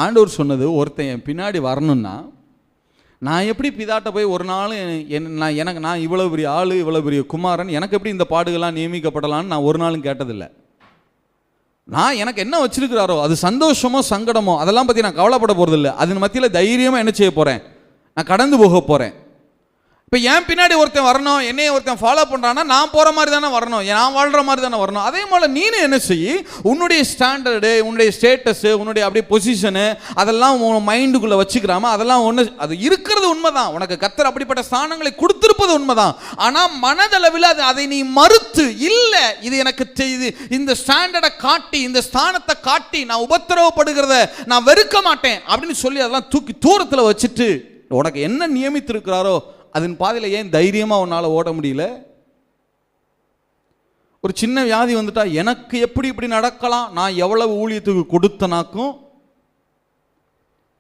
ஆண்டவர் சொன்னது, ஒருத்தன் என் பின்னாடி வரணும்னா நான் எப்படி பிதாட்ட போய் ஒரு நாள் நான் இவ்வளோ பெரிய ஆள், இவ்வளோ பெரிய குமாரன், எனக்கு எப்படி இந்த பாடுகள்லாம் நியமிக்கப்படலான்னு நான் ஒரு நாளும் கேட்டதில்லை. நான் எனக்கு என்ன வச்சிருக்கிறாரோ அது சந்தோஷமோ சங்கடமோ அதெல்லாம் பற்றி நான் கவலைப்பட போகிறதில்லை. அதன் மத்தியில் தைரியமாக என்ன செய்ய போகிறேன், நான் கடந்து போக போகிறேன். இப்போ என் பின்னாடி ஒருத்தன் வரணும், என்னைய ஒருத்தன் ஃபாலோ பண்ணுறான்னா நான் போகிற மாதிரி தானே வரணும், நான் வாழ்கிற மாதிரி தானே வரணும். அதே போல் நீனும் என்ன செய்ய, உன்னுடைய ஸ்டாண்டர்டு, உன்னுடைய ஸ்டேட்டஸு, உன்னுடைய அப்படியே பொசிஷனு அதெல்லாம் உன் மைண்டுக்குள்ளே வச்சுக்கிறாம அதெல்லாம் ஒன்று, அது இருக்கிறது உண்மைதான், உனக்கு கர்த்தர் அப்படிப்பட்ட ஸ்தானங்களை கொடுத்திருப்பது உண்மைதான். ஆனால் மனதளவில் அதை நீ மறுத்து, இல்லை இது எனக்கு இது இந்த ஸ்டாண்டர்டை காட்டி, இந்த ஸ்தானத்தை காட்டி நான் உபத்திரவப்படுகிறத நான் வெறுக்க மாட்டேன் அப்படின்னு சொல்லி அதெல்லாம் தூக்கி தூரத்தில் வச்சுட்டு உனக்கு என்ன நியமித்திருக்கிறாரோ அதன் பாதையில் ஏன் தைரியமாக உன்னால் ஓட முடியல? ஒரு சின்ன வியாதி வந்துட்டா எனக்கு எப்படி இப்படி நடக்கலாம், நான் எவ்வளவு ஊழியத்துக்கு கொடுத்தனாக்கும்.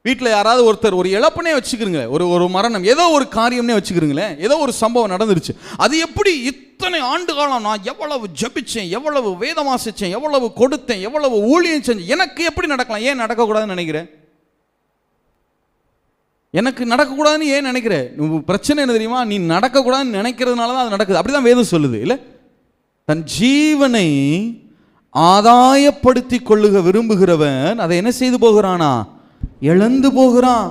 வீட்டில் யாராவது ஒருத்தர் ஒரு இழப்பனே வச்சுக்கிறீங்க, ஒரு மரணம், ஏதோ ஒரு காரியம்னே வச்சுக்கிறீங்களேன், ஏதோ ஒரு சம்பவம் நடந்துருச்சு, அது எப்படி இத்தனை ஆண்டு காலம் நான் எவ்வளவு ஜபிச்சேன், எவ்வளவு வேதம் வாசிச்சேன், எவ்வளவு கொடுத்தேன், எவ்வளவு ஊழியம் செஞ்சேன், எனக்கு எப்படி நடக்கலாம், ஏன் நடக்கக்கூடாதுன்னு நினைக்கிறேன்? எனக்கு நடக்கக்கூடாதுன்னு ஏன் நினைக்கிற? பிரச்சனை என்ன தெரியுமா, நீ நடக்கக்கூடாதுன்னு நினைக்கிறதுனால தான் அது நடக்குது. அப்படிதான் வேதம் சொல்லுது இல்லை? தன் ஜீவனை ஆதாயப்படுத்தி கொள்ளுக விரும்புகிறவன் அதை என்ன செய்து போகிறானா, இழந்து போகிறான்.